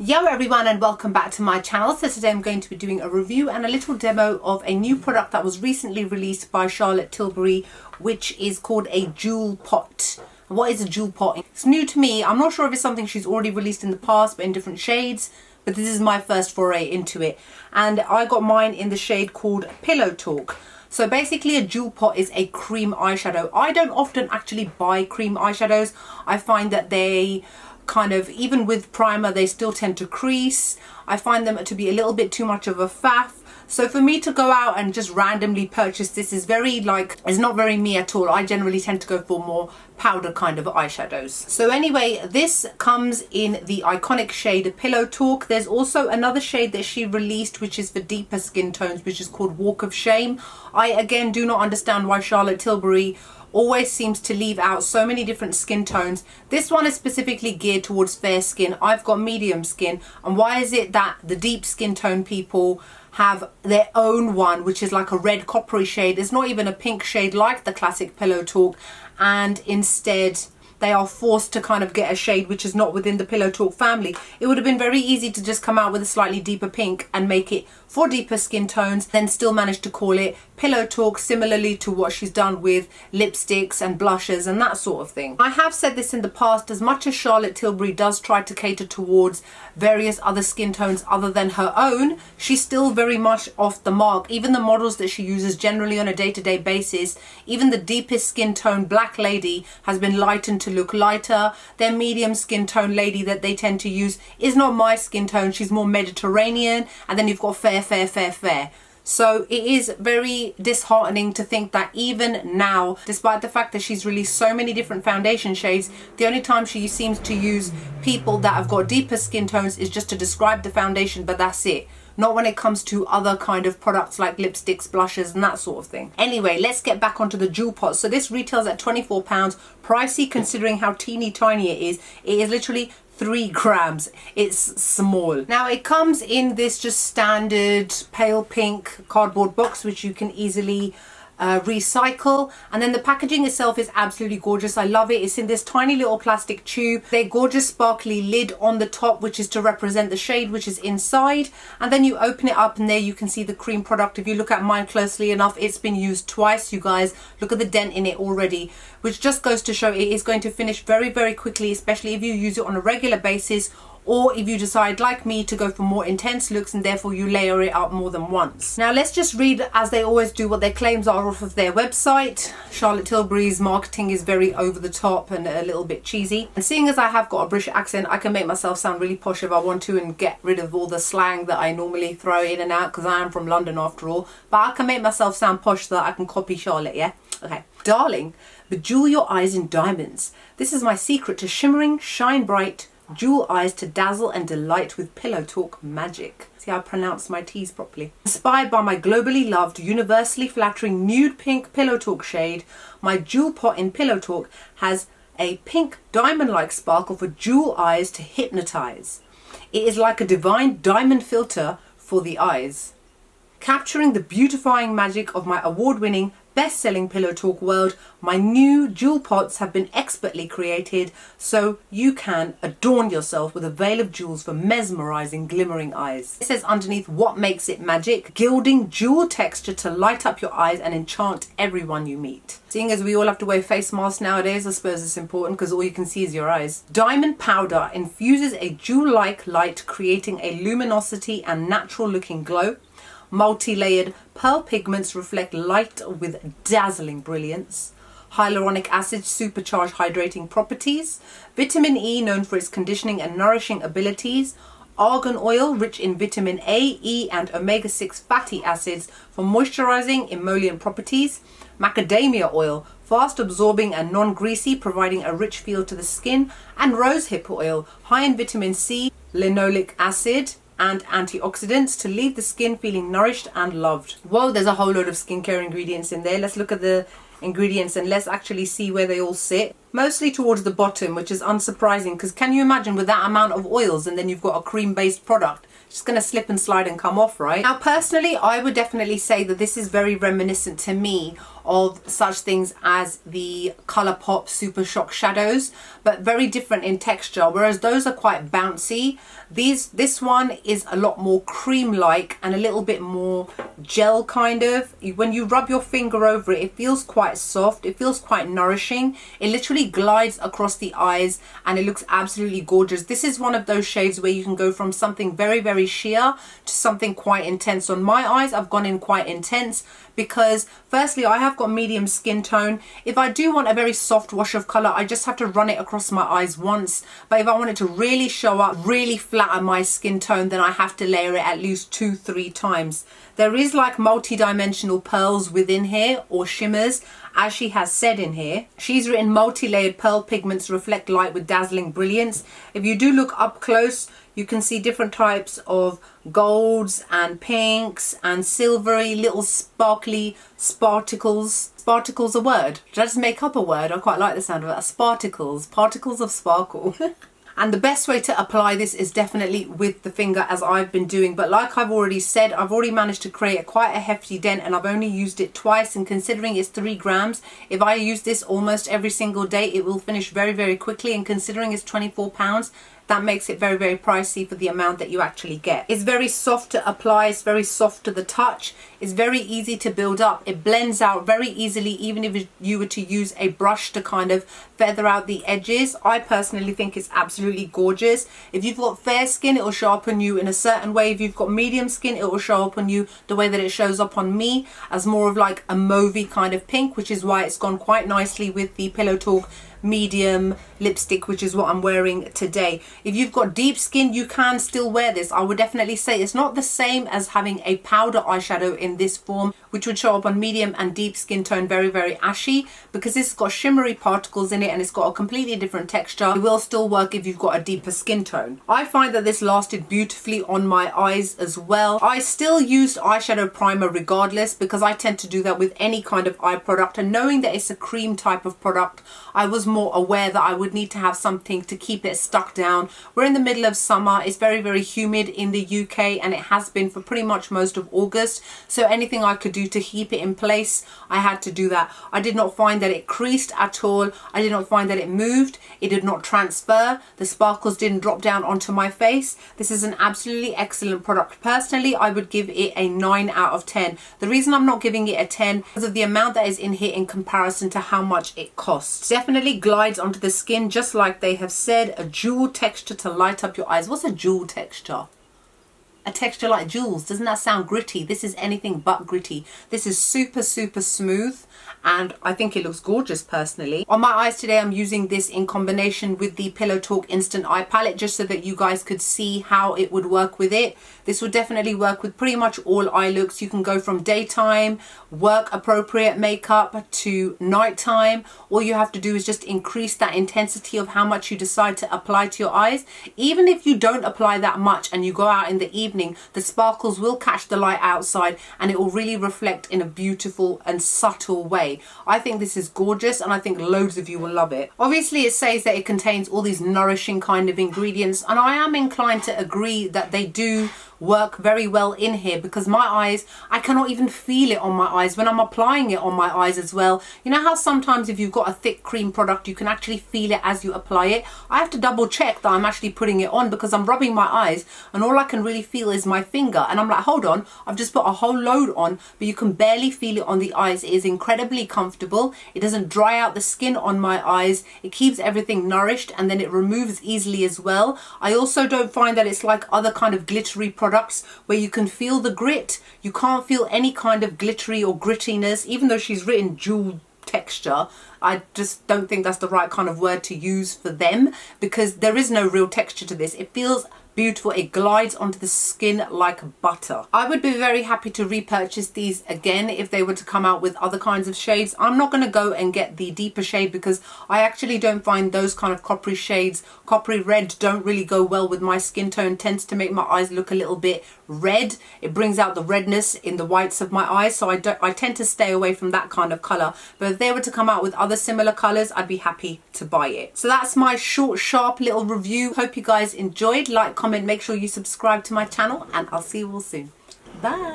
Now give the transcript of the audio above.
Yo everyone, and welcome back to my channel. So today I'm going to be doing a review and a little demo of a new product that was recently released by Charlotte Tilbury, which is called a jewel pot. What is a jewel pot? It's new to me. I'm not sure if it's something she's already released in the past, but in different shades. But this is my first foray into it. And I got mine in the shade called Pillow Talk. So basically a jewel pot is a cream eyeshadow. I don't often actually buy cream eyeshadows. I find that they kind of, even with primer, they still tend to crease. I find them to be a little bit too much of a faff. So for me to go out and just randomly purchase this is very it's not very me at all. I generally tend to go for more powder kind of eyeshadows. So anyway, this comes in the iconic shade Pillow Talk. There's also another shade that she released which is for deeper skin tones, which is called Walk of Shame. I again do not understand why Charlotte Tilbury always seems to leave out so many different skin tones. This one is specifically geared towards fair skin. I've got medium skin, and why is it that the deep skin tone people have their own one which is like a red coppery shade? It's not even a pink shade like the classic Pillow Talk, and instead they are forced to kind of get a shade which is not within the Pillow Talk family. It would have been very easy to just come out with a slightly deeper pink and make it for deeper skin tones, then still manage to call it Pillow Talk, similarly to what she's done with lipsticks and blushes and that sort of thing. I have said this in the past, as much as Charlotte Tilbury does try to cater towards various other skin tones other than her own, she's still very much off the mark. Even the models that she uses generally on a day-to-day basis, even the deepest skin tone black lady has been lightened to look lighter. Their medium skin tone lady that they tend to use is not my skin tone, she's more Mediterranean, and then you've got fair. So it is very disheartening to think that even now, despite the fact that she's released so many different foundation shades, the only time she seems to use people that have got deeper skin tones is just to describe the foundation, but that's it. Not when it comes to other kind of products like lipsticks, blushes and that sort of thing. Anyway, let's get back onto the jewel pot. So this retails at £24. Pricey considering how teeny tiny it is. It is literally 3 grams. It's small. Now it comes in this just standard pale pink cardboard box which you can easily recycle, and then the packaging itself is absolutely gorgeous. I love it. It's in this tiny little plastic tube. Their gorgeous sparkly lid on the top, which is to represent the shade which is inside, and then you open it up and there you can see the cream product. If you look at mine closely enough, it's been used twice, you guys. Look at the dent in it already, which just goes to show it is going to finish very quickly, especially if you use it on a regular basis, or if you decide like me to go for more intense looks and therefore you layer it up more than once. Now let's just read, as they always do, what their claims are off of their website. Charlotte Tilbury's marketing is very over the top and a little bit cheesy, and seeing as I have got a British accent, I can make myself sound really posh if I want to and get rid of all the slang that I normally throw in and out, because I am from London after all. But I can make myself sound posh so that I can copy Charlotte, yeah? Okay. Darling, bejewel your eyes in diamonds. This is my secret to shimmering, shine bright, jewel eyes to dazzle and delight with Pillow Talk magic. See how I pronounce my T's properly. Inspired by my globally loved, universally flattering nude pink Pillow Talk shade, my jewel pot in Pillow Talk has a pink diamond-like sparkle for jewel eyes to hypnotize. It is like a divine diamond filter for the eyes, capturing the beautifying magic of my award-winning best-selling Pillow Talk world. My new jewel pots have been expertly created so you can adorn yourself with a veil of jewels for mesmerizing, glimmering eyes. It says underneath, what makes it magic? Gilding jewel texture to light up your eyes and enchant everyone you meet. Seeing as we all have to wear face masks nowadays, I suppose it's important because all you can see is your eyes. Diamond powder infuses a jewel-like light, creating a luminosity and natural-looking glow. Multi-layered pearl pigments reflect light with dazzling brilliance. Hyaluronic acid supercharged hydrating properties. Vitamin E, known for its conditioning and nourishing abilities. Argan oil, rich in vitamin A, E and omega-6 fatty acids for moisturizing emollient properties. Macadamia oil, fast absorbing and non-greasy, providing a rich feel to the skin. And rosehip oil, high in vitamin C, linoleic acid and antioxidants to leave the skin feeling nourished and loved. Whoa, there's a whole load of skincare ingredients in there. Let's look at the ingredients and let's actually see where they all sit. Mostly towards the bottom, which is unsurprising because can you imagine with that amount of oils and then you've got a cream based product? It's just going to slip and slide and come off, right? Now, personally, I would definitely say that this is very reminiscent to me of such things as the Colourpop Super Shock shadows, but very different in texture, whereas those are quite bouncy. This one is a lot more cream-like and a little bit more gel kind of. When you rub your finger over it, it feels quite soft, it feels quite nourishing. It literally glides across the eyes and it looks absolutely gorgeous. This is one of those shades where you can go from something very, very sheer to something quite intense. On my eyes, I've gone in quite intense because firstly, I have got medium skin tone. If I do want a very soft wash of color, I just have to run it across my eyes once. But if I want it to really show up, really flatten my skin tone, then I have to layer it at least 2-3 times. There is like multi-dimensional pearls within here, or shimmers, as she has said in here. She's written multi-layered pearl pigments reflect light with dazzling brilliance. If you do look up close, you can see different types of golds and pinks and silvery little sparkly sparkles. Sparkles a word? Did I just make up a word? I quite like the sound of that. Sparkles. Particles of sparkle. And the best way to apply this is definitely with the finger, as I've been doing. But like I've already said, I've already managed to create quite a hefty dent, and I've only used it twice. And considering it's 3 grams, if I use this almost every single day, it will finish very, very quickly. And considering it's £24, that makes it very, very pricey for the amount that you actually get. It's very soft to apply, it's very soft to the touch, it's very easy to build up, it blends out very easily even if you were to use a brush to kind of feather out the edges. I personally think it's absolutely gorgeous. If you've got fair skin, it will show up on you in a certain way. If you've got medium skin, it will show up on you the way that it shows up on me, as more of like a mauvey kind of pink, which is why it's gone quite nicely with the Pillow Talk medium lipstick, which is what I'm wearing today. If you've got deep skin, you can still wear this. I would definitely say it's not the same as having a powder eyeshadow in this form, which would show up on medium and deep skin tone very, very ashy, because this has got shimmery particles in it and it's got a completely different texture. It will still work if you've got a deeper skin tone. I find that this lasted beautifully on my eyes as well. I still used eyeshadow primer regardless, because I tend to do that with any kind of eye product, and knowing that it's a cream type of product, I was more aware that I would need to have something to keep it stuck down. We're in the middle of summer, it's very, very humid in the UK, and it has been for pretty much most of August, so anything I could do to keep it in place, I had to do that. I did not find that it creased at all, I did not find that it moved, it did not transfer, the sparkles didn't drop down onto my face. This is an absolutely excellent product. Personally, I would give it a 9 out of 10. The reason I'm not giving it a 10 is because of the amount that is in here in comparison to how much it costs. Definitely glides onto the skin, just like they have said, a jewel texture to light up your eyes. What's a jewel texture? A texture like jewels. Doesn't that sound gritty? This is anything but gritty. This is super, super smooth, and I think it looks gorgeous personally. On my eyes today, I'm using this in combination with the Pillow Talk Instant Eye Palette, just so that you guys could see how it would work with it. This would definitely work with pretty much all eye looks. You can go from daytime, work appropriate makeup, to nighttime. All you have to do is just increase that intensity of how much you decide to apply to your eyes. Even if you don't apply that much and you go out in the evening, the sparkles will catch the light outside and it will really reflect in a beautiful and subtle way. I think this is gorgeous, and I think loads of you will love it. Obviously, it says that it contains all these nourishing kind of ingredients, and I am inclined to agree that they do work very well in here, because my eyes, I cannot even feel it on my eyes when I'm applying it on my eyes as well. You know how sometimes if you've got a thick cream product, you can actually feel it as you apply it? I have to double check that I'm actually putting it on, because I'm rubbing my eyes and all I can really feel is my finger, and I'm like, hold on, I've just put a whole load on, but you can barely feel it on the eyes. It is incredibly comfortable. It doesn't dry out the skin on my eyes. It keeps everything nourished, and then it removes easily as well. I also don't find that it's like other kind of glittery products where you can feel the grit. You can't feel any kind of glittery or grittiness, even though she's written jewel texture. I just don't think that's the right kind of word to use for them, because there is no real texture to this. It feels beautiful. It glides onto the skin like butter. I would be very happy to repurchase these again if they were to come out with other kinds of shades. I'm not going to go and get the deeper shade, because I actually don't find those kind of coppery shades, coppery red, don't really go well with my skin tone. Tends to make my eyes look a little bit red. It brings out the redness in the whites of my eyes, so I tend to stay away from that kind of color. But if they were to come out with other similar colors, I'd be happy to buy it. So that's my short, sharp little review. Hope you guys enjoyed. Like, comment, make sure you subscribe to my channel, and I'll see you all soon. Bye.